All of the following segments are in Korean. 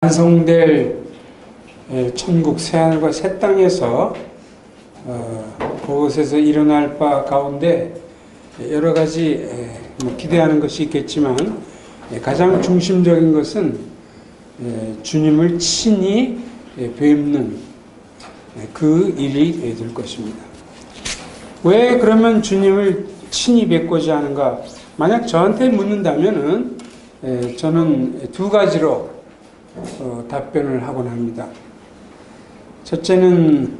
완성될 천국 새하늘과 새 땅에서 그곳에서 일어날 바 가운데 여러 가지 기대하는 것이 있겠지만 가장 중심적인 것은 주님을 친히 뵙는 그 일이 될 것입니다. 왜 그러면 주님을 친히 뵙고자 하는가? 만약 저한테 묻는다면은 저는 두 가지로 답변을 하곤 합니다. 첫째는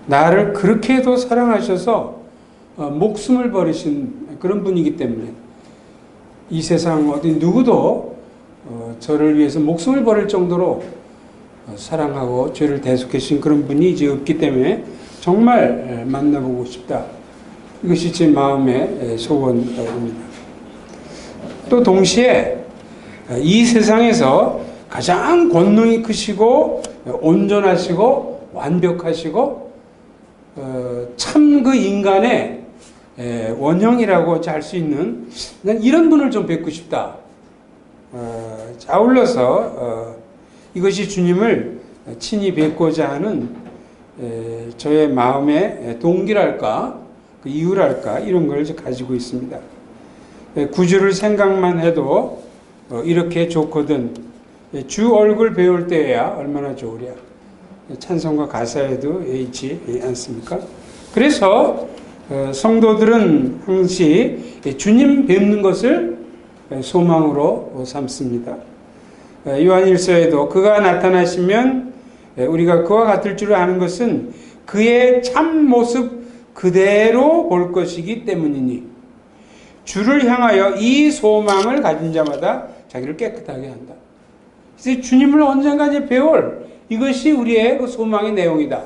나를 그렇게도 사랑하셔서 목숨을 버리신 그런 분이기 때문에 이 세상 어디 누구도 저를 위해서 목숨을 버릴 정도로 사랑하고 죄를 대속하신 그런 분이 이제 없기 때문에 정말 만나보고 싶다. 이것이 제 마음의 소원입니다. 또 동시에 이 세상에서 가장 권능이 크시고 온전하시고 완벽하시고 참 그 인간의 원형이라고 할 수 있는 이런 분을 좀 뵙고 싶다. 아울러서 이것이 주님을 친히 뵙고자 하는 저의 마음의 동기랄까 그 이유랄까 이런 걸 가지고 있습니다. 구주를 생각만 해도 이렇게 좋거든 주 얼굴 배울 때야 얼마나 좋으랴. 찬송가 가사에도 있지 않습니까? 그래서 성도들은 항시 주님 뵙는 것을 소망으로 삼습니다. 요한일서에도 그가 나타나시면 우리가 그와 같을 줄 아는 것은 그의 참 모습 그대로 볼 것이기 때문이니 주를 향하여 이 소망을 가진 자마다 자기를 깨끗하게 한다. 그래서 주님을 언젠가 이제 배울 이것이 우리의 그 소망의 내용이다.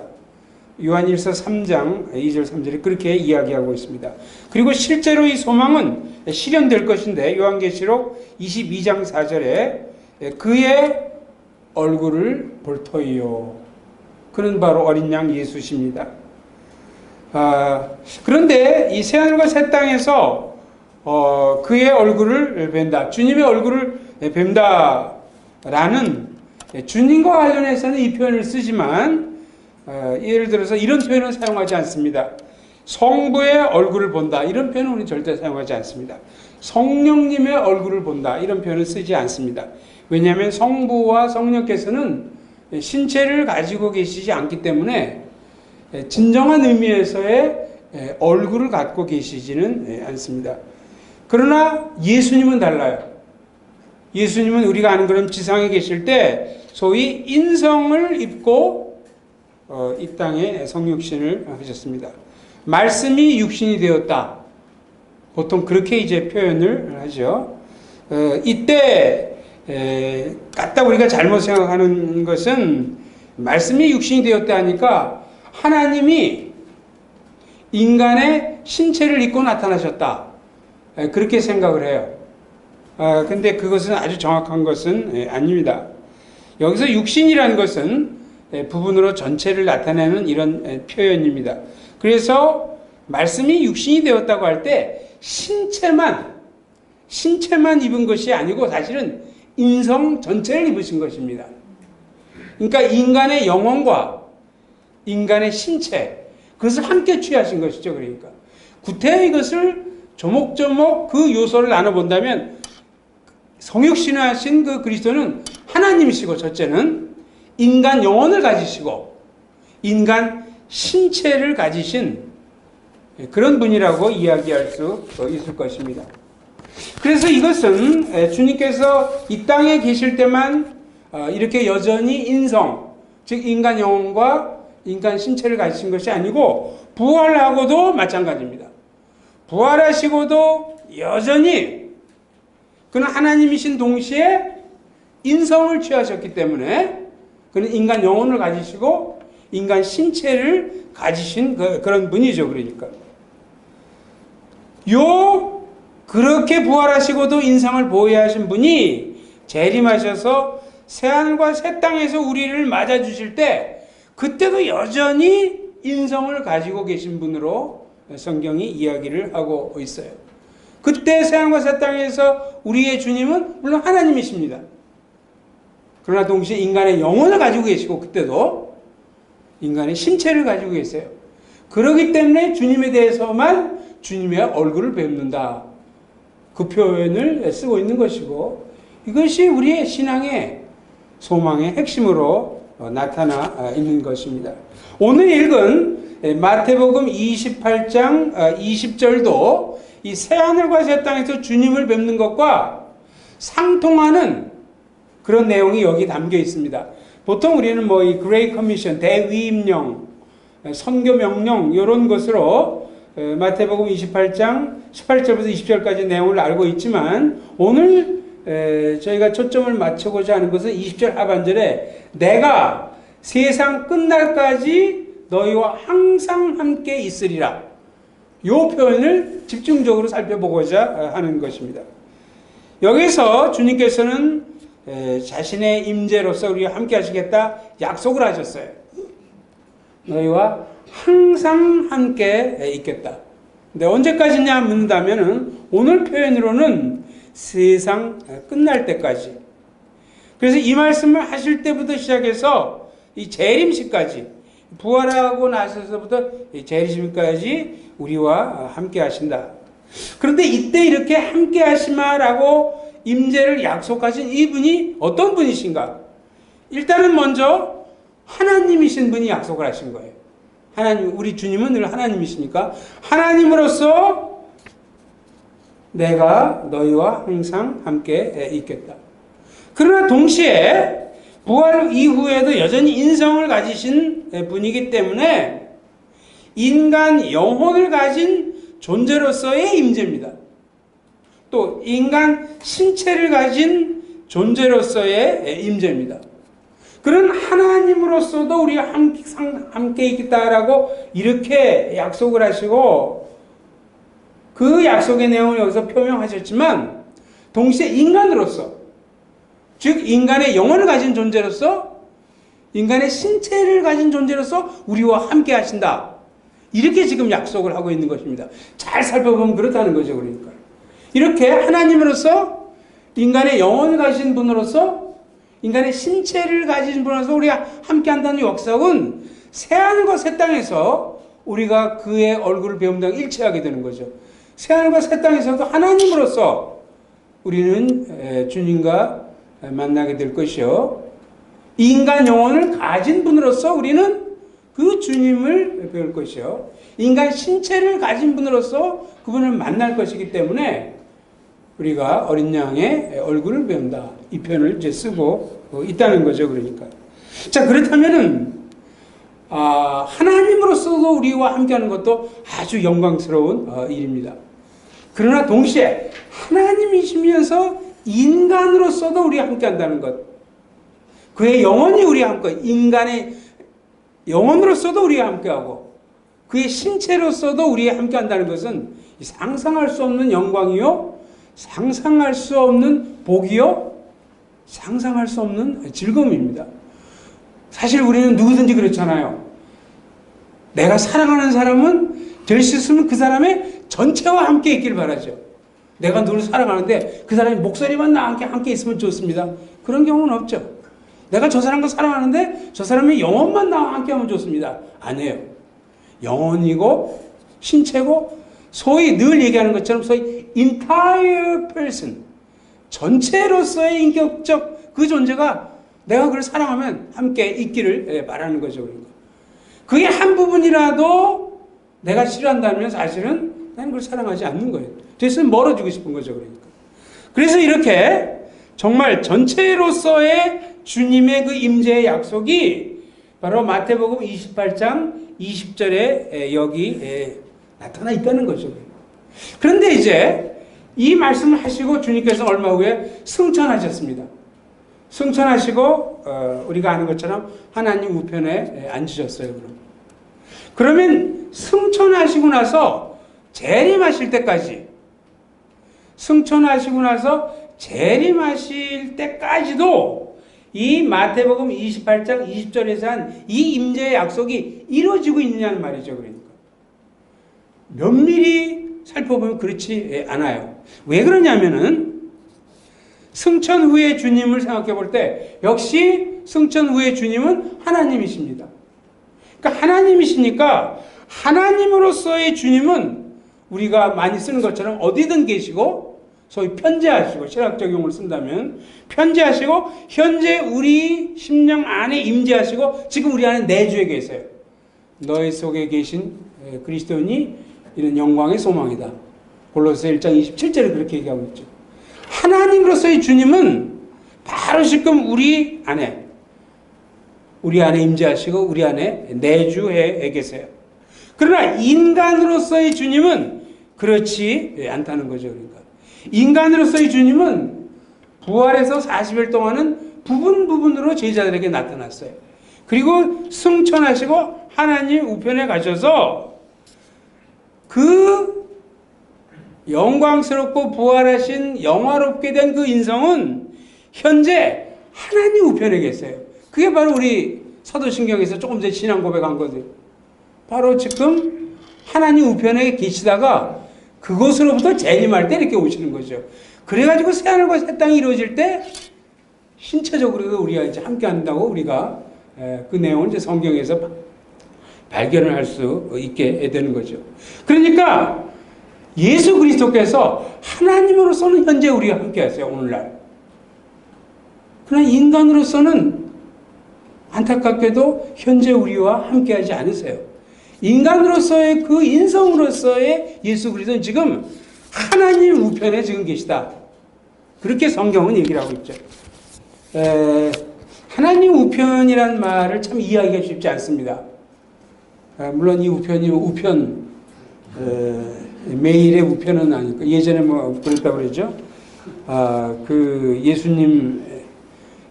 요한일서 3장 2절 3절에 그렇게 이야기하고 있습니다. 그리고 실제로 이 소망은 실현될 것인데 요한계시록 22장 4절에 그의 얼굴을 볼 터이요. 그는 바로 어린 양 예수십니다. 그런데 이 새하늘과 새 땅에서 그의 얼굴을 뵌다. 주님의 얼굴을 뵌다. 라는 주님과 관련해서는 이 표현을 쓰지만 예를 들어서 이런 표현은 사용하지 않습니다. 성부의 얼굴을 본다 이런 표현은 우리는 절대 사용하지 않습니다. 성령님의 얼굴을 본다 이런 표현을 쓰지 않습니다. 왜냐하면 성부와 성령께서는 신체를 가지고 계시지 않기 때문에 진정한 의미에서의 얼굴을 갖고 계시지는 않습니다. 그러나 예수님은 달라요. 예수님은 우리가 아는 그런 지상에 계실 때 소위 인성을 입고 이 땅에 성육신을 하셨습니다. 말씀이 육신이 되었다. 보통 그렇게 이제 표현을 하죠. 이때 갖다 우리가 잘못 생각하는 것은 말씀이 육신이 되었다 하니까 하나님이 인간의 신체를 입고 나타나셨다. 그렇게 생각을 해요. 근데 그것은 아주 정확한 것은 아닙니다. 여기서 육신이라는 것은 부분으로 전체를 나타내는 이런 표현입니다. 그래서 말씀이 육신이 되었다고 할 때 신체만 입은 것이 아니고 사실은 인성 전체를 입으신 것입니다. 그러니까 인간의 영혼과 인간의 신체 그것을 함께 취하신 것이죠. 그러니까 구태여 이것을 조목조목 그 요소를 나눠본다면 성육신하신 그 그리스도는 하나님이시고 첫째는 인간 영혼을 가지시고 인간 신체를 가지신 그런 분이라고 이야기할 수 있을 것입니다. 그래서 이것은 주님께서 이 땅에 계실 때만 이렇게 여전히 인성, 즉 인간 영혼과 인간 신체를 가지신 것이 아니고 부활하고도 마찬가지입니다. 부활하시고도 여전히 그는 하나님이신 동시에 인성을 취하셨기 때문에 그는 인간 영혼을 가지시고 인간 신체를 가지신 그런 분이죠. 그러니까 그렇게 부활하시고도 인성을 보호하신 분이 재림하셔서 새하늘과 새 땅에서 우리를 맞아주실 때 그때도 여전히 인성을 가지고 계신 분으로 성경이 이야기를 하고 있어요. 그때 새하늘과 새 땅에서 우리의 주님은 물론 하나님이십니다. 그러나 동시에 인간의 영혼을 가지고 계시고 그때도 인간의 신체를 가지고 계세요. 그렇기 때문에 주님에 대해서만 주님의 얼굴을 뵙는다. 그 표현을 쓰고 있는 것이고 이것이 우리의 신앙의 소망의 핵심으로 나타나 있는 것입니다. 오늘 읽은 마태복음 28장 20절도 이 새하늘과 새 땅에서 주님을 뵙는 것과 상통하는 그런 내용이 여기 담겨 있습니다. 보통 우리는 뭐 이 그레이 커미션, 대위임령, 선교 명령 이런 것으로 마태복음 28장 18절부터 20절까지 내용을 알고 있지만 오늘 저희가 초점을 맞추고자 하는 것은 20절 하반절에 내가 세상 끝날까지 너희와 항상 함께 있으리라. 이 표현을 집중적으로 살펴보고자 하는 것입니다. 여기서 주님께서는 자신의 임재로서 우리와 함께 하시겠다 약속을 하셨어요. 너희와 항상 함께 있겠다. 근데 언제까지냐 묻는다면은 오늘 표현으로는 세상 끝날 때까지. 그래서 이 말씀을 하실 때부터 시작해서 이 재림시까지 부활하고 나서서부터 재림시까지 우리와 함께 하신다. 그런데 이때 이렇게 함께 하시마라고 임재를 약속하신 이분이 어떤 분이신가? 일단은 먼저 하나님이신 분이 약속을 하신 거예요. 하나님, 우리 주님은 늘 하나님이시니까 하나님으로서 내가 너희와 항상 함께 있겠다. 그러나 동시에 부활 이후에도 여전히 인성을 가지신 분이기 때문에 인간 영혼을 가진 존재로서의 임재입니다. 또 인간 신체를 가진 존재로서의 임재입니다. 그런 하나님으로서도 우리가 함께 있겠다라고 이렇게 약속을 하시고 그 약속의 내용을 여기서 표명하셨지만 동시에 인간으로서 즉 인간의 영혼을 가진 존재로서 인간의 신체를 가진 존재로서 우리와 함께 하신다. 이렇게 지금 약속을 하고 있는 것입니다. 잘 살펴보면 그렇다는 거죠. 그러니까 이렇게 하나님으로서 인간의 영혼을 가진 분으로서 인간의 신체를 가진 분으로서 우리가 함께 한다는 약속은 새하늘과 새 땅에서 우리가 그의 얼굴을 배움당 일치하게 되는 거죠. 새하늘과 새 땅에서도 하나님으로서 우리는 주님과 만나게 될 것이요. 인간 영혼을 가진 분으로서 우리는 그 주님을 배울 것이요. 인간 신체를 가진 분으로서 그분을 만날 것이기 때문에 우리가 어린 양의 얼굴을 배운다. 이 표현을 이제 쓰고 있다는 거죠. 그러니까. 자, 그렇다면은, 하나님으로서도 우리와 함께하는 것도 아주 영광스러운 일입니다. 그러나 동시에 하나님이시면서 인간으로서도 우리와 함께한다는 것. 그의 영혼이 우리와 함께, 인간의 영혼으로서도 우리와 함께하고, 그의 신체로서도 우리와 함께한다는 것은 상상할 수 없는 영광이요, 상상할 수 없는 복이요, 상상할 수 없는 즐거움입니다. 사실 우리는 누구든지 그렇잖아요. 내가 사랑하는 사람은 될 수 있으면 그 사람의 전체와 함께 있길 바라죠. 내가 누구를 사랑하는데 그 사람이 목소리만 나와 함께 있으면 좋습니다. 그런 경우는 없죠. 내가 저 사람과 사랑하는데 저 사람의 영혼만 나와 함께 하면 좋습니다. 아니에요. 영혼이고 신체고 소위 늘 얘기하는 것처럼 소위 entire person, 전체로서의 인격적 그 존재가 내가 그를 사랑하면 함께 있기를 바라는 거죠. 그러니까. 그게 한 부분이라도 내가 싫어한다면 사실은 나는 그걸 사랑하지 않는 거예요. 됐으면 멀어지고 싶은 거죠. 그러니까. 그래서 이렇게 정말 전체로서의 주님의 그 임재의 약속이 바로 마태복음 28장 20절에 여기 나타나 있다는 거죠. 그런데 이제 이 말씀을 하시고 주님께서 얼마 후에 승천하셨습니다. 승천하시고 우리가 아는 것처럼 하나님 우편에 앉으셨어요. 그러면 승천하시고 나서 재림하실 때까지, 승천하시고 나서 재림하실 때까지도 이 마태복음 28장 20절에서 한 이 임재의 약속이 이루어지고 있느냐는 말이죠. 그러니까 면밀히 살펴보면 그렇지 않아요. 왜 그러냐면은 승천 후의 주님을 생각해 볼 때 역시 승천 후의 주님은 하나님이십니다. 그러니까 하나님이시니까 하나님으로서의 주님은 우리가 많이 쓰는 것처럼 어디든 계시고 소위 편재하시고 신학적 용어를 쓴다면 편재하시고 현재 우리 심령 안에 임재하시고 지금 우리 안에 내주에 계세요. 너희 속에 계신 그리스도인이 이런 영광의 소망이다. 골로새 1장 27절에 그렇게 얘기하고 있죠. 하나님으로서의 주님은 바로 지금 우리 안에 임재하시고 우리 안에 내주해 계세요. 그러나 인간으로서의 주님은 그렇지 않다는 거죠. 그러니까 인간으로서의 주님은 부활해서 40일 동안은 부분으로 제자들에게 나타났어요. 그리고 승천하시고 하나님 우편에 가셔서 그 영광스럽고 부활하신 영화롭게 된 그 인성은 현재 하나님 우편에 계세요. 그게 바로 우리 사도신경에서 조금 전에 신앙 고백한 거죠. 바로 지금 하나님 우편에 계시다가 그곳으로부터 재림할 때 이렇게 오시는 거죠. 그래가지고 새하늘과 새 땅이 이루어질 때 신체적으로도 우리가 이제 함께 한다고 우리가 그 내용을 이제 성경에서 발견을 할 수 있게 되는 거죠. 그러니까 예수 그리스도께서 하나님으로서는 현재 우리와 함께 하세요. 오늘날. 그러나 인간으로서는 안타깝게도 현재 우리와 함께 하지 않으세요. 인간으로서의 그 인성으로서의 예수 그리스도는 지금 하나님 우편에 지금 계시다. 그렇게 성경은 얘기를 하고 있죠. 하나님 우편이란 말을 참 이해하기가 쉽지 않습니다. 물론 이 우편이 매일의 우편은 아니고 예전에 뭐 그랬다고 그러죠. 그 예수님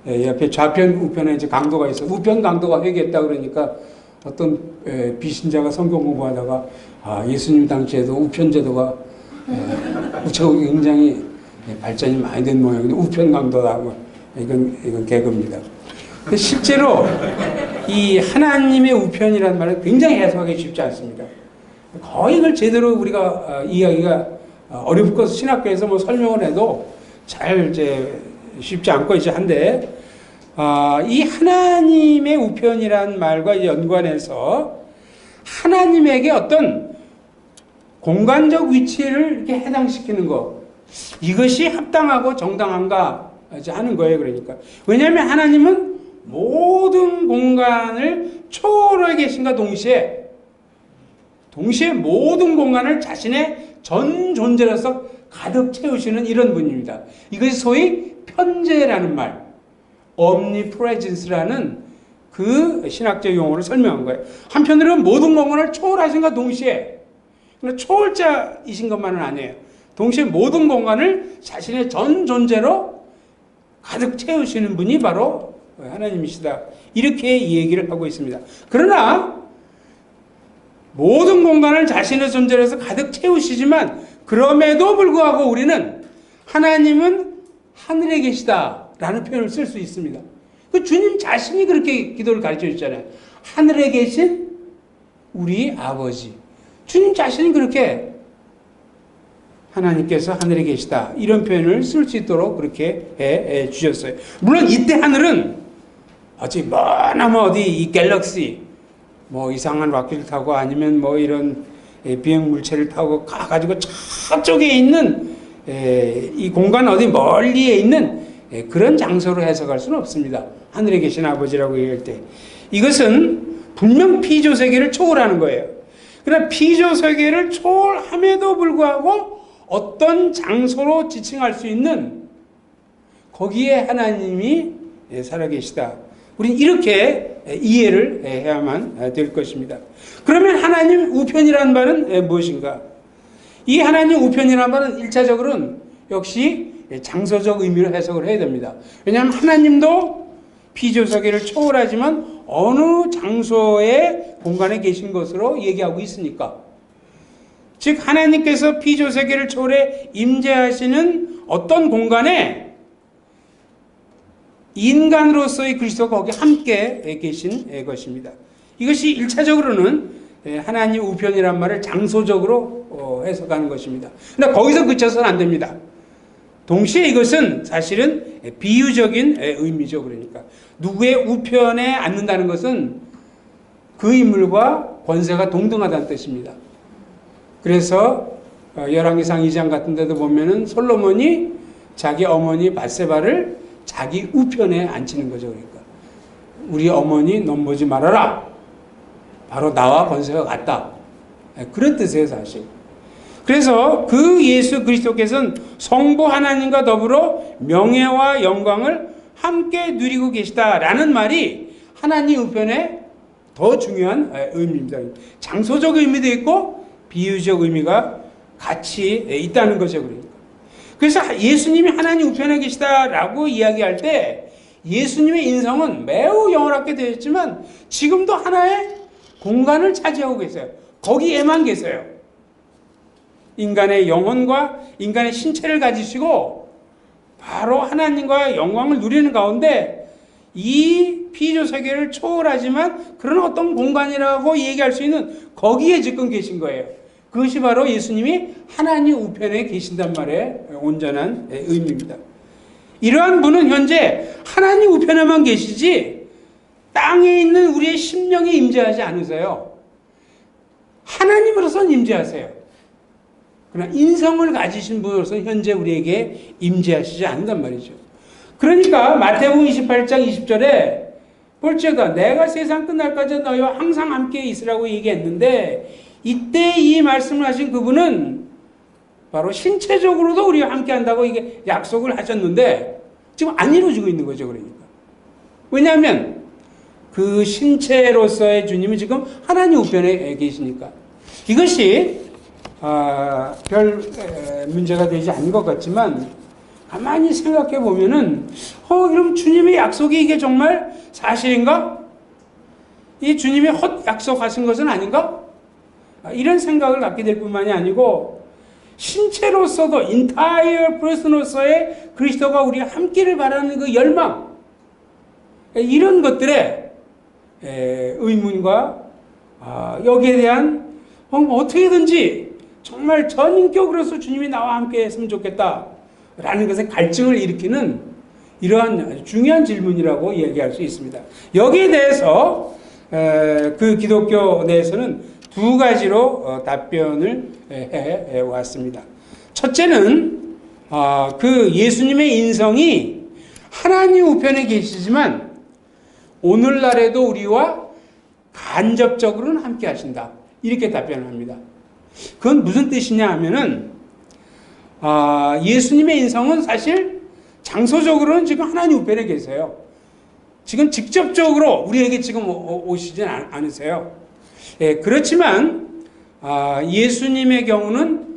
옆에 좌편 우편에 이제 강도가 있어. 우편 강도가 회개했다 그러니까 어떤 비신자가 성경 공부하다가 예수님 당시에도 우편 제도가 굉장히 발전이 많이 된 모양인데 우편 강도다. 뭐 이건 개그입니다. 근데 실제로 이 하나님의 우편이라는 말은 굉장히 해석하기 쉽지 않습니다. 거의 이걸 제대로 우리가 이해하기가 어렵고 신학교에서 뭐 설명을 해도 잘 이제 쉽지 않고 이제 한데 이 하나님의 우편이란 말과 연관해서 하나님에게 어떤 공간적 위치를 이렇게 해당시키는 것 이것이 합당하고 정당한가 하는 거예요. 그러니까 왜냐하면 하나님은 모든 공간을 초월해 계신가 동시에 모든 공간을 자신의 전 존재로서 가득 채우시는 이런 분입니다. 이것이 소위 편재라는 말, omnipresence라는 그 신학적 용어를 설명한 거예요. 한편으로는 모든 공간을 초월하신가 동시에, 그러니까 초월자이신 것만은 아니에요. 동시에 모든 공간을 자신의 전 존재로 가득 채우시는 분이 바로 하나님이시다. 이렇게 얘기를 하고 있습니다. 그러나 모든 공간을 자신의 존재로서 가득 채우시지만 그럼에도 불구하고 우리는 하나님은 하늘에 계시다라는 표현을 쓸 수 있습니다. 그 주님 자신이 그렇게 기도를 가르쳐 주잖아요. 하늘에 계신 우리 아버지. 주님 자신이 그렇게 하나님께서 하늘에 계시다. 이런 표현을 쓸 수 있도록 그렇게 해 주셨어요. 물론 이때 하늘은 어찌 머나먼 어디 이 갤럭시 뭐 이상한 락기를 타고 아니면 뭐 이런 비행 물체를 타고 가가지고 저쪽에 있는 이 공간 어디 멀리에 있는 그런 장소로 해석할 수는 없습니다. 하늘에 계신 아버지라고 얘기할 때 이것은 분명 피조 세계를 초월하는 거예요. 그러나 피조 세계를 초월함에도 불구하고 어떤 장소로 지칭할 수 있는 거기에 하나님이 살아계시다. 우리는 이렇게 이해를 해야만 될 것입니다. 그러면 하나님 우편이라는 말은 무엇인가? 이 하나님 우편이라는 말은 1차적으로는 역시 장소적 의미로 해석을 해야 됩니다. 왜냐하면 하나님도 피조세계를 초월하지만 어느 장소의 공간에 계신 것으로 얘기하고 있으니까. 즉 하나님께서 피조세계를 초월해 임재하시는 어떤 공간에 인간으로서의 그리스도가 거기 함께 계신 것입니다. 이것이 1차적으로는 하나님 우편이란 말을 장소적으로 해석하는 것입니다. 그러나 거기서 그쳐서는 안 됩니다. 동시에 이것은 사실은 비유적인 의미죠. 그러니까 누구의 우편에 앉는다는 것은 그 인물과 권세가 동등하다는 뜻입니다. 그래서 열왕기상 2장 같은 데도 보면은 솔로몬이 자기 어머니 밧세바를 자기 우편에 앉히는 거죠. 그러니까 우리 어머니 넘보지 말아라. 바로 나와 권세가 같다. 그런 뜻이에요, 사실. 그래서 그 예수 그리스도께서는 성부 하나님과 더불어 명예와 영광을 함께 누리고 계시다라는 말이 하나님 우편에 더 중요한 의미입니다. 장소적 의미도 있고 비유적 의미가 같이 있다는 거죠. 그러니까. 그래서 예수님이 하나님 우편에 계시다라고 이야기할 때 예수님의 인성은 매우 영원하게 되었지만 지금도 하나의 공간을 차지하고 계세요. 거기에만 계세요. 인간의 영혼과 인간의 신체를 가지시고 바로 하나님과 영광을 누리는 가운데 이 피조 세계를 초월하지만 그런 어떤 공간이라고 얘기할 수 있는 거기에 지금 계신 거예요. 그것이 바로 예수님이 하나님 우편에 계신단 말의 온전한 의미입니다. 이러한 분은 현재 하나님 우편에만 계시지 땅에 있는 우리의 심령에 임재하지 않으세요. 하나님으로서는 임재하세요. 그러나 인성을 가지신 분으로서 현재 우리에게 임재하시지 않는단 말이죠. 그러니까 마태복음 28장 20절에 볼지어다 내가 세상 끝날까지 너희와 항상 함께 있으라고 얘기했는데 이때 이 말씀을 하신 그분은 바로 신체적으로도 우리와 함께 한다고 이게 약속을 하셨는데 지금 안 이루어지고 있는 거죠. 그러니까. 왜냐하면 그 신체로서의 주님이 지금 하나님 우편에 계시니까. 이것이 별 문제가 되지 않는 것 같지만 가만히 생각해 보면은 그럼 주님의 약속이 이게 정말 사실인가? 이 주님이 헛 약속하신 것은 아닌가? 이런 생각을 갖게 될 뿐만이 아니고 신체로서도 entire person로서의 그리스도가 우리와 함께를 바라는 그 열망 이런 것들의 의문과 여기에 대한 어떻게든지 정말 전인격으로서 주님이 나와 함께 했으면 좋겠다라는 것에 갈증을 일으키는 이러한 중요한 질문이라고 얘기할 수 있습니다. 여기에 대해서 그 기독교 내에서는 두 가지로 답변을 해 왔습니다. 첫째는 그 예수님의 인성이 하나님 우편에 계시지만 오늘날에도 우리와 간접적으로는 함께 하신다. 이렇게 답변을 합니다. 그건 무슨 뜻이냐 하면은 예수님의 인성은 사실 장소적으로는 지금 하나님 우편에 계세요. 지금 직접적으로 우리에게 지금 오시진 않으세요. 그렇지만 예수님의 경우는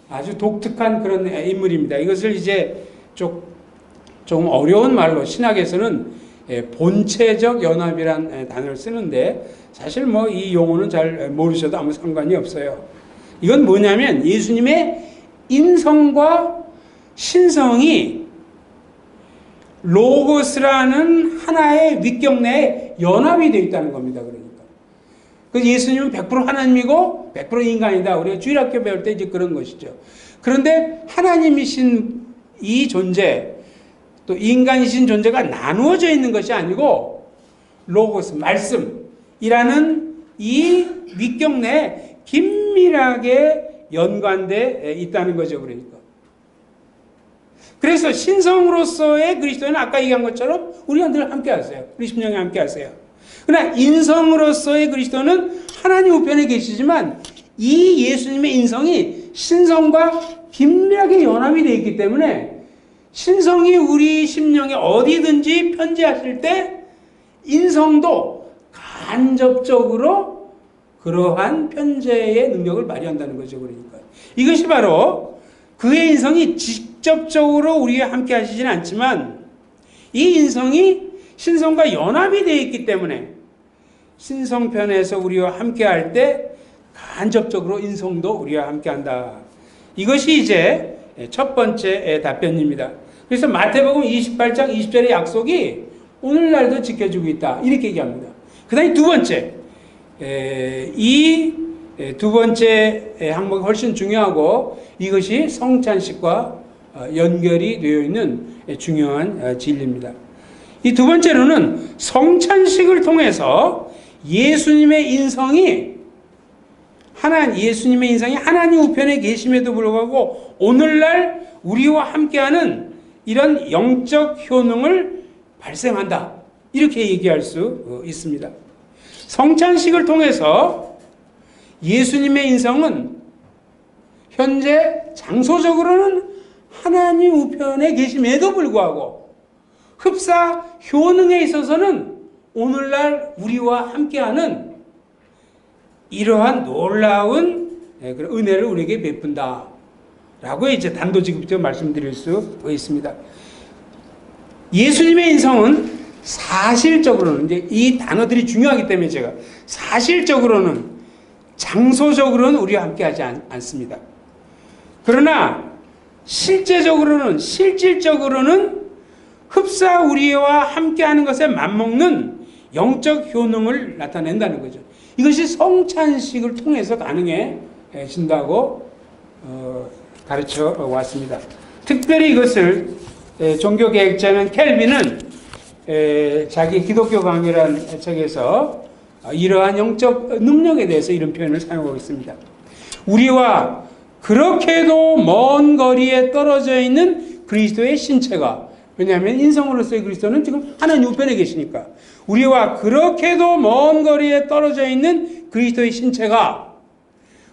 아주 독특한 그런 인물입니다. 이것을 이제 좀 어려운 말로 신학에서는 본체적 연합이란 단어를 쓰는데 사실 이 용어는 잘 모르셔도 아무 상관이 없어요. 이건 뭐냐면 예수님의 인성과 신성이 로고스라는 하나의 위격 내에 연합이 되어 있다는 겁니다. 그러니까. 그래서 예수님은 100% 하나님이고 100% 인간이다. 우리가 주일학교 배울 때 이제 그런 것이죠. 그런데 하나님이신 이 존재, 또 인간이신 존재가 나누어져 있는 것이 아니고 로고스, 말씀이라는 이 위격 내에 긴밀하게 연관되어 있다는 거죠. 그러니까. 그래서 신성으로서의 그리스도는 아까 얘기한 것처럼 우리가 늘 함께 하세요. 우리 심령에 함께 하세요. 그러나 인성으로서의 그리스도는 하나님 우편에 계시지만 이 예수님의 인성이 신성과 긴밀하게 연합이 되어 있기 때문에 신성이 우리 심령에 어디든지 편지하실 때 인성도 간접적으로 그러한 편재의 능력을 발휘한다는 거죠. 그러니까 이것이 바로 그의 인성이 직접적으로 우리와 함께 하시지는 않지만 이 인성이 신성과 연합이 되어 있기 때문에 신성편에서 우리와 함께 할 때 간접적으로 인성도 우리와 함께 한다. 이것이 이제 첫 번째 답변입니다. 그래서 마태복음 28장 20절의 약속이 오늘날도 지켜지고 있다. 이렇게 얘기합니다. 그 다음에 두 번째, 이 두 번째 항목이 훨씬 중요하고 이것이 성찬식과 연결이 되어 있는 중요한 진리입니다. 이 두 번째로는 성찬식을 통해서 예수님의 인성이 하나님 우편에 계심에도 불구하고 오늘날 우리와 함께하는 이런 영적 효능을 발생한다. 이렇게 얘기할 수 있습니다. 성찬식을 통해서 예수님의 인성은 현재 장소적으로는 하나님 우편에 계심에도 불구하고 흡사 효능에 있어서는 오늘날 우리와 함께하는 이러한 놀라운 그런 은혜를 우리에게 베푼다. 라고 이제 단도직입적으로 말씀드릴 수 있습니다. 예수님의 인성은 사실적으로는, 이제 이 단어들이 중요하기 때문에 제가 사실적으로는, 장소적으로는 우리와 함께하지 않습니다. 그러나 실질적으로는 흡사 우리와 함께하는 것에 맞먹는 영적 효능을 나타낸다는 거죠. 이것이 성찬식을 통해서 가능해진다고 가르쳐 왔습니다. 특별히 이것을 종교개혁자는 켈빈은 자기 기독교 강의라는 책에서 이러한 영적 능력에 대해서 이런 표현을 사용하고 있습니다. 우리와 그렇게도 먼 거리에 떨어져 있는 그리스도의 신체가, 왜냐하면 인성으로서의 그리스도는 지금 하나님 우편에 계시니까, 우리와 그렇게도 먼 거리에 떨어져 있는 그리스도의 신체가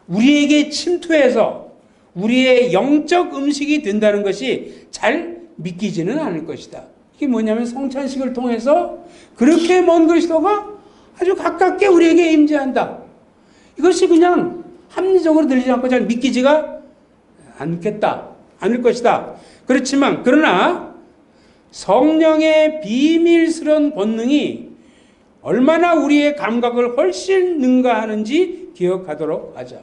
우리에게 침투해서 우리의 영적 음식이 된다는 것이 잘 믿기지는 않을 것이다. 이게 뭐냐면 성찬식을 통해서 그렇게 먼 그리스도가 아주 가깝게 우리에게 임재한다. 이것이 그냥 합리적으로 들리지 않고 잘 믿기지가 않을 것이다. 그러나 성령의 비밀스러운 권능이 얼마나 우리의 감각을 훨씬 능가하는지 기억하도록 하자.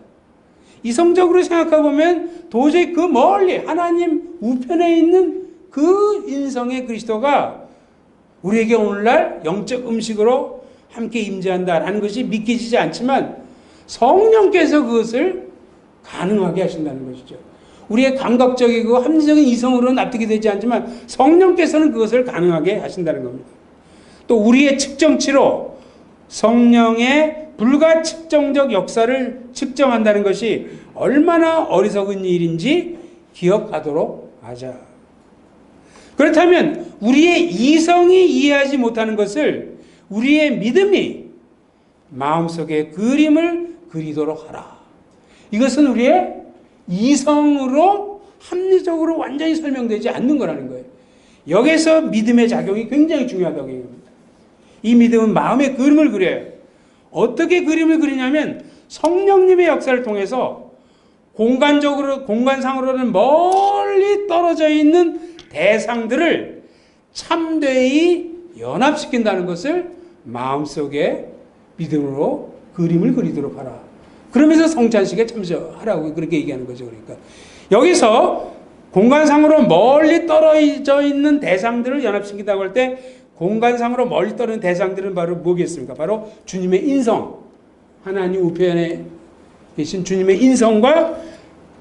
이성적으로 생각해보면 도저히 그 멀리 하나님 우편에 있는 그 인성의 그리스도가 우리에게 오늘날 영적 음식으로 함께 임재한다라는 것이 믿기지 않지만 성령께서 그것을 가능하게 하신다는 것이죠. 우리의 감각적이고 합리적인 이성으로는 납득이 되지 않지만 성령께서는 그것을 가능하게 하신다는 겁니다. 또 우리의 측정치로 성령의 불가측정적 역사를 측정한다는 것이 얼마나 어리석은 일인지 기억하도록 하자. 그렇다면 우리의 이성이 이해하지 못하는 것을 우리의 믿음이 마음속에 그림을 그리도록 하라. 이것은 우리의 이성으로 합리적으로 완전히 설명되지 않는 거라는 거예요. 여기서 믿음의 작용이 굉장히 중요하다고 얘기합니다. 이 믿음은 마음의 그림을 그려요. 어떻게 그림을 그리냐면 성령님의 역사를 통해서 공간상으로는 멀리 떨어져 있는 대상들을 참되이 연합시킨다는 것을 마음속에 믿음으로 그림을 그리도록 하라. 그러면서 성찬식에 참여하라고 그렇게 얘기하는 거죠. 그러니까 여기서 공간상으로 멀리 떨어져 있는 대상들을 연합시킨다고 할 때 공간상으로 멀리 떨어진 대상들은 바로 뭐겠습니까? 바로 주님의 인성, 하나님 우편에 계신 주님의 인성과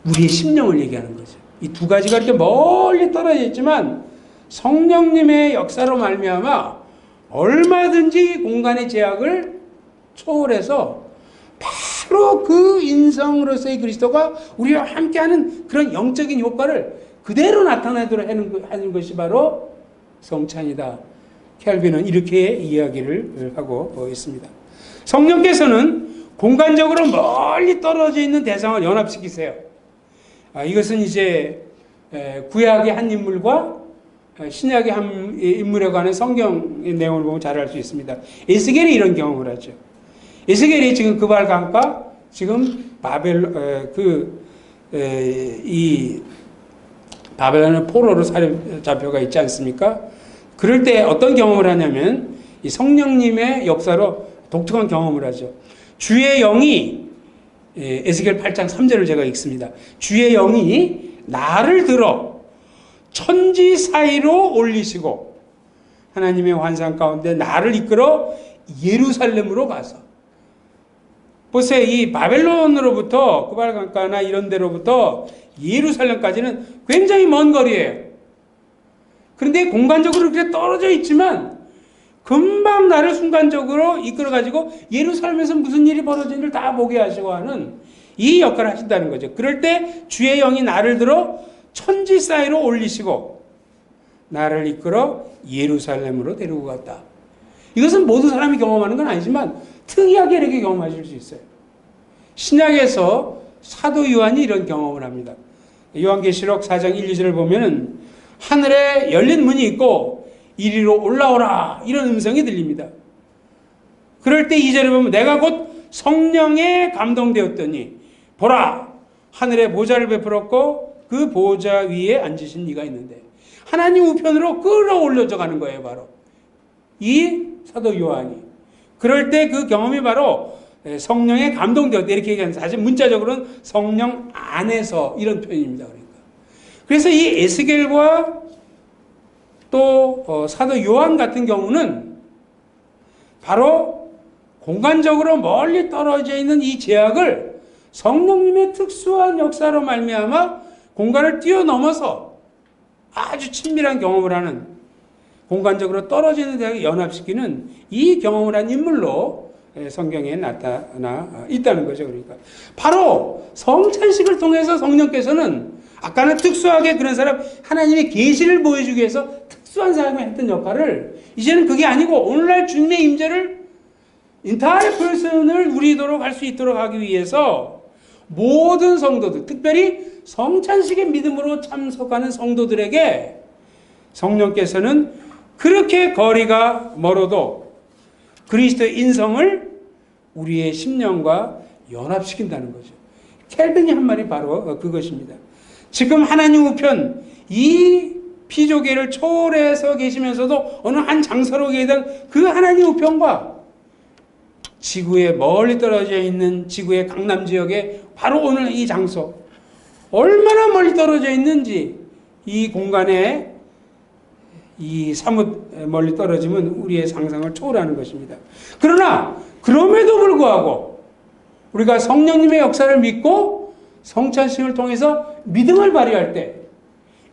우리의 심령을 얘기하는 거죠. 이 두 가지가 이렇게 멀리 떨어져 있지만 성령님의 역사로 말미암아 얼마든지 공간의 제약을 초월해서 바로 그 인성으로서의 그리스도가 우리와 함께하는 그런 영적인 효과를 그대로 나타내도록 하는 것이 바로 성찬이다. 켈빈은 이렇게 이야기를 하고 있습니다. 성령께서는 공간적으로 멀리 떨어져 있는 대상을 연합시키세요. 이것은 이제 구약의 한 인물과 신약의 한 인물에 관한 성경의 내용을 보면 잘 알 수 있습니다. 에스겔이 이런 경험을 하죠. 에스겔이 지금 그발강가 지금 바벨론의 포로로 잡혀가 있지 않습니까? 그럴 때 어떤 경험을 하냐면 이 성령님의 역사로 독특한 경험을 하죠. 주의 영이 에스겔 8장 3절을 제가 읽습니다. 주의 영이 나를 들어 천지 사이로 올리시고 하나님의 환상 가운데 나를 이끌어 예루살렘으로 가서 보세요. 이 바벨론으로부터 구발강가나 이런 데로부터 예루살렘까지는 굉장히 먼 거리예요. 그런데 공간적으로 그렇게 떨어져 있지만 금방 나를 순간적으로 이끌어가지고 예루살렘에서 무슨 일이 벌어지는지를 다 보게 하시고 하는 이 역할을 하신다는 거죠. 그럴 때 주의 영이 나를 들어 천지 사이로 올리시고 나를 이끌어 예루살렘으로 데리고 갔다. 이것은 모든 사람이 경험하는 건 아니지만 특이하게 이렇게 경험하실 수 있어요. 신약에서 사도 요한이 이런 경험을 합니다. 요한계시록 4장 1, 2절을 보면은 하늘에 열린 문이 있고 이리로 올라오라 이런 음성이 들립니다. 그럴 때 2절을 보면 내가 곧 성령에 감동되었더니 보라 하늘에 보좌를 베풀었고 그 보좌 위에 앉으신 이가 있는데 하나님 우편으로 끌어올려져 가는 거예요. 바로 이 사도 요한이. 그럴 때 그 경험이 바로 성령에 감동되었다 이렇게 얘기하는, 사실 문자적으로는 성령 안에서 이런 표현입니다. 그래서 이 에스겔과 또 사도 요한 같은 경우는 바로 공간적으로 멀리 떨어져 있는 이 제약을 성령님의 특수한 역사로 말미암아 공간을 뛰어넘어서 아주 친밀한 경험을 하는, 공간적으로 떨어지는 데를 연합시키는 이 경험을 한 인물로 성경에 나타나 있다는 거죠. 그러니까 바로 성찬식을 통해서 성령께서는 아까는 특수하게 그런 사람, 하나님의 계시를 보여주기 위해서 특수한 사람이 했던 역할을 이제는 그게 아니고 오늘날 주님의 임재를 인타이어 퍼슨을 누리도록 할 수 있도록 하기 위해서 모든 성도들, 특별히 성찬식의 믿음으로 참석하는 성도들에게 성령께서는 그렇게 거리가 멀어도 그리스도의 인성을 우리의 심령과 연합시킨다는 거죠. 켈빈이 한 말이 바로 그것입니다. 지금 하나님 우편, 이 피조계를 초월해서 계시면서도 어느 한 장소로 계시던 그 하나님 우편과 지구에 멀리 떨어져 있는 지구의 강남 지역에 바로 오늘 이 장소, 얼마나 멀리 떨어져 있는지 이 공간에 이 사뭇 멀리 떨어지면 우리의 상상을 초월하는 것입니다. 그러나 그럼에도 불구하고 우리가 성령님의 역사를 믿고 성찬식을 통해서 믿음을 발휘할 때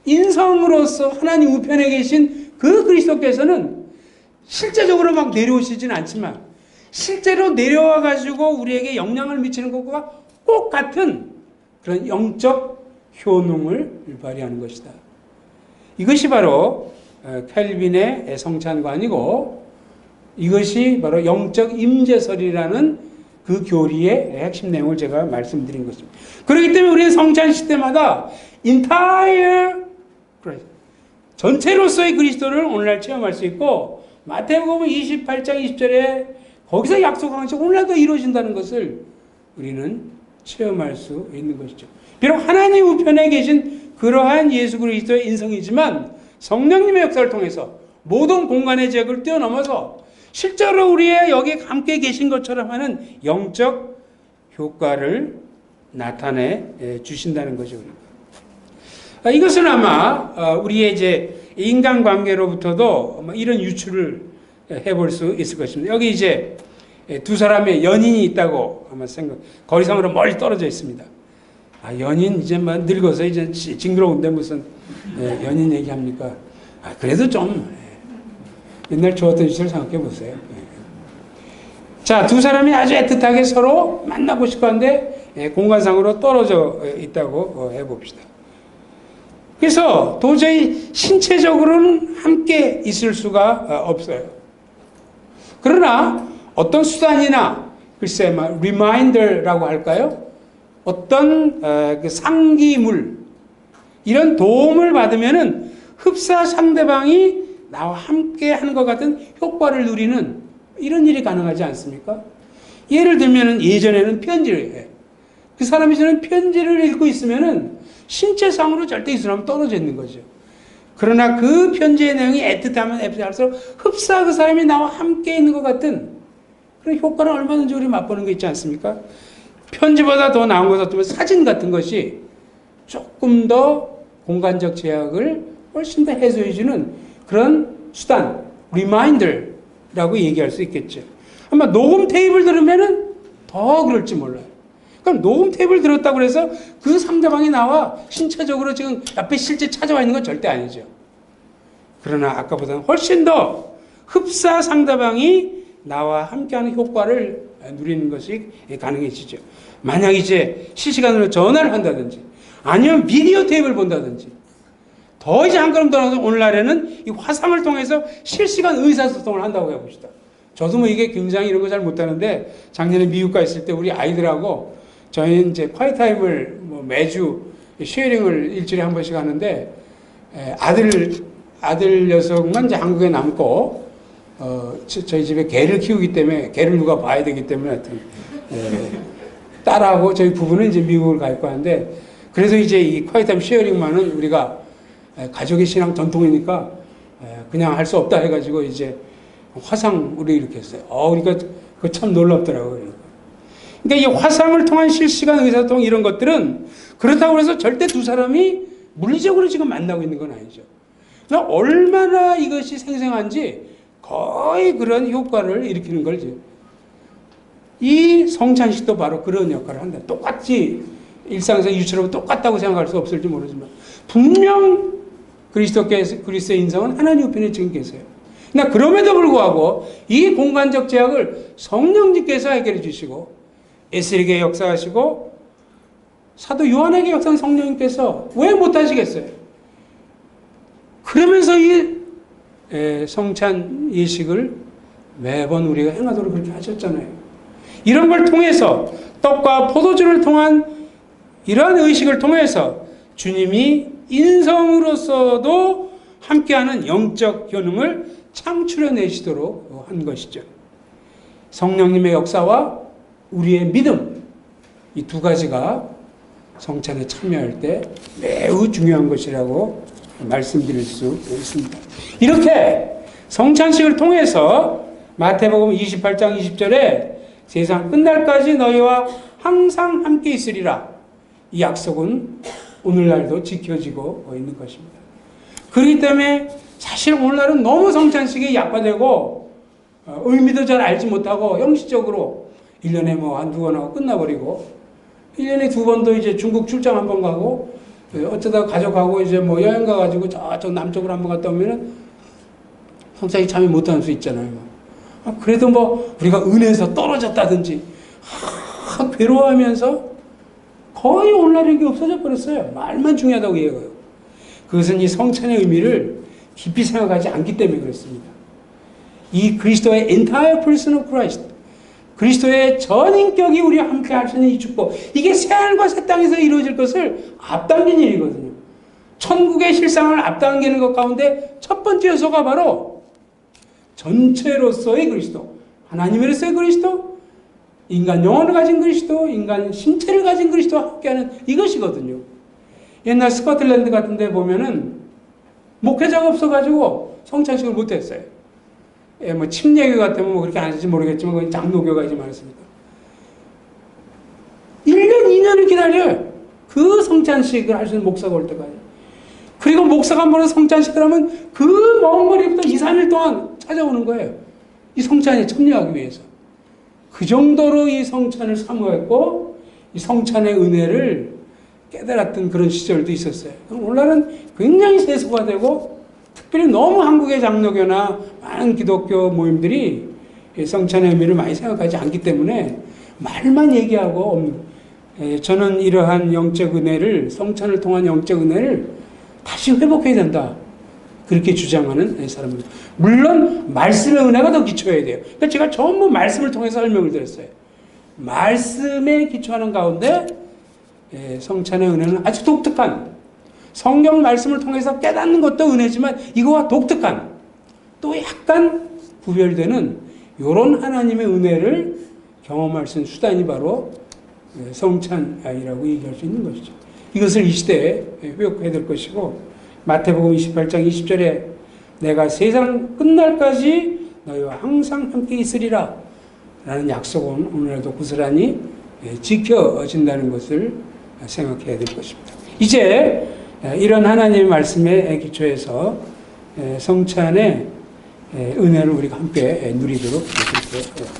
인성으로서 하나님 우편에 계신 그 그리스도께서는 실제적으로 막 내려오시진 않지만 실제로 내려와 가지고 우리에게 영향을 미치는 것과 꼭 같은 그런 영적 효능을 발휘하는 것이다. 이것이 바로 켈빈의 성찬관이고 이것이 바로 영적 임재설이라는 그 교리의 핵심 내용을 제가 말씀드린 것입니다. 그렇기 때문에 우리는 성찬식 때마다 entire 전체로서의 그리스도를 오늘날 체험할 수 있고 마태복음 28장 20절에 거기서 약속한 것이 오늘날도 이루어진다는 것을 우리는 체험할 수 있는 것이죠. 비록 하나님 우편에 계신 그러한 예수 그리스도의 인성이지만 성령님의 역사를 통해서 모든 공간의 제약을 뛰어넘어서 실제로 우리의 여기 함께 계신 것처럼 하는 영적 효과를 나타내 주신다는 거죠. 이것은 아마 우리의 이제 인간관계로부터도 이런 유추를 해볼 수 있을 것입니다. 여기 이제 두 사람의 연인이 있다고 아마 거리상으로 멀리 떨어져 있습니다. 연인 이제 막 늙어서 이제 징그러운데 무슨 연인 얘기합니까? 그래도 좀 옛날 좋았던 시절 생각해 보세요. 자, 두 사람이 아주 애틋하게 서로 만나고 싶어 하는데 공간상으로 떨어져 있다고 해봅시다. 그래서 도저히 신체적으로는 함께 있을 수가 없어요. 그러나 어떤 수단이나 글쎄 리마인더라고 할까요? 어떤 그 상기물 이런 도움을 받으면은 흡사 상대방이 나와 함께 하는 것 같은 효과를 누리는 이런 일이 가능하지 않습니까? 예를 들면은 예전에는 편지를 해. 그 사람이 저는 편지를 읽고 있으면은 신체상으로 절대 이 사람은 떨어져 있는 거죠. 그러나 그 편지의 내용이 애틋하면 애틋할수록 흡사 그 사람이 나와 함께 있는 것 같은 그런 효과는 얼마든지 우리 맛보는 거 있지 않습니까? 편지보다 더 나은 것 같으면 사진 같은 것이 조금 더 공간적 제약을 훨씬 더 해소해주는 그런 수단, 리마인더라고 얘기할 수 있겠죠. 아마 녹음 테이프를 들으면은 더 그럴지 몰라요. 그럼 녹음 테이프를 들었다고 해서 그 상대방이 나와 신체적으로 지금 옆에 실제 찾아와 있는 건 절대 아니죠. 그러나 아까보다는 훨씬 더 흡사 상대방이 나와 함께하는 효과를 누리는 것이 가능해지죠. 만약 이제 실시간으로 전화를 한다든지 아니면 비디오 테이프를 본다든지 더 이제 한 걸음 더 나가서 오늘날에는 이 화상을 통해서 실시간 의사소통을 한다고 해봅시다. 저도 뭐 이게 굉장히 이런 거 잘 못하는데 작년에 미국 가 있을 때 우리 아이들하고 저희는 이제 콰이타임을 뭐 매주 쉐어링을 일주일에 한 번씩 하는데 아들 녀석만 이제 한국에 남고 저희 집에 개를 키우기 때문에 개를 누가 봐야 되기 때문에 하여튼 딸하고 저희 부부는 이제 미국을 가 있고 하는데 그래서 이제 이 콰이타임 쉐어링만은 우리가 가족의 신앙 전통이니까 그냥 할 수 없다 해가지고 이제 화상으로 이렇게 했어요. 그러니까 그거 참 놀랍더라고요. 그러니까 이 화상을 통한 실시간 의사소통 이런 것들은 그렇다고 해서 절대 두 사람이 물리적으로 지금 만나고 있는 건 아니죠. 그러나 얼마나 이것이 생생한지 거의 그런 효과를 일으키는 걸지. 이 성찬식도 바로 그런 역할을 한다. 똑같이 일상에서 이처럼 똑같다고 생각할 수 없을지 모르지만 분명 그리스도의 인성은 하나님 우편에 지금 계세요. 그러나 그럼에도 불구하고 이 공간적 제약을 성령님께서 해결해 주시고 에스겔에게 역사하시고 사도 요한에게 역사한 성령님께서 왜 못하시겠어요? 그러면서 이 성찬 예식을 매번 우리가 행하도록 그렇게 하셨잖아요. 이런 걸 통해서 떡과 포도주를 통한 이러한 의식을 통해서 주님이 인성으로서도 함께하는 영적 효능을 창출해내시도록 한 것이죠. 성령님의 역사와 우리의 믿음, 이 두 가지가 성찬에 참여할 때 매우 중요한 것이라고 말씀드릴 수 있습니다. 이렇게 성찬식을 통해서 마태복음 28장 20절에 세상 끝날까지 너희와 항상 함께 있으리라, 이 약속은 오늘날도 지켜지고 있는 것입니다. 그렇기 때문에 사실 오늘날은 너무 성찬식이 약화되고 의미도 잘 알지 못하고 형식적으로 1년에 뭐 한두 번 하고 끝나버리고 1년에 두 번도 이제 중국 출장 한 번 가고 어쩌다 가족하고 이제 뭐 여행 가가지고 저쪽 남쪽으로 한 번 갔다 오면은 성찬식 참여 못하는 수 있잖아요. 그래도 뭐 우리가 은혜에서 떨어졌다든지 괴로워하면서 거의 오늘날 이게 없어져 버렸어요. 말만 중요하다고 얘기해요. 그것은 이 성찬의 의미를 깊이 생각하지 않기 때문에 그렇습니다. 이 그리스도의 entire person of Christ, 그리스도의 전 인격이 우리와 함께 하시는 이 축복, 이게 새하늘과 새 땅에서 이루어질 것을 앞당긴 일이거든요. 천국의 실상을 앞당기는 것 가운데 첫 번째 요소가 바로 전체로서의 그리스도, 하나님으로서의 그리스도, 인간 영혼을 가진 그리스도, 인간 신체를 가진 그리스도와 함께하는 이것이거든요. 옛날 스코틀랜드 같은 데 보면은 목회자가 없어가지고 성찬식을 못했어요. 뭐 침례교 같으면 뭐 그렇게 안 했을지 모르겠지만 그건 장로교가 이제 많았습니다. 1년, 2년을 기다려요. 그 성찬식을 할 수 있는 목사가 올 때까지. 그리고 목사가 한 번에 성찬식을 하면 그 먼 거리부터 2, 3일 동안 찾아오는 거예요. 이 성찬에 참여하기 위해서. 그 정도로 이 성찬을 사모했고 이 성찬의 은혜를 깨달았던 그런 시절도 있었어요. 오늘날은 굉장히 세속화되고 특별히 너무 한국의 장로교나 많은 기독교 모임들이 성찬의 의미를 많이 생각하지 않기 때문에 말만 얘기하고 저는 이러한 영적 은혜를, 성찬을 통한 영적 은혜를 다시 회복해야 된다, 그렇게 주장하는 사람입니다. 물론 말씀의 은혜가 더 기초해야 돼요. 그러니까 제가 전부 말씀을 통해서 설명을 드렸어요. 말씀에 기초하는 가운데 성찬의 은혜는 아주 독특한, 성경 말씀을 통해서 깨닫는 것도 은혜지만 이거와 독특한, 또 약간 구별되는 이런 하나님의 은혜를 경험할 수 있는 수단이 바로 성찬이라고 얘기할 수 있는 것이죠. 이것을 이 시대에 회복해야 될 것이고, 마태복음 28장 20절에 내가 세상 끝날까지 너희와 항상 함께 있으리라 라는 약속은 오늘날도 고스란히 지켜진다는 것을 생각해야 될 것입니다. 이제 이런 하나님의 말씀에 기초해서 성찬의 은혜를 우리가 함께 누리도록 하겠습니다.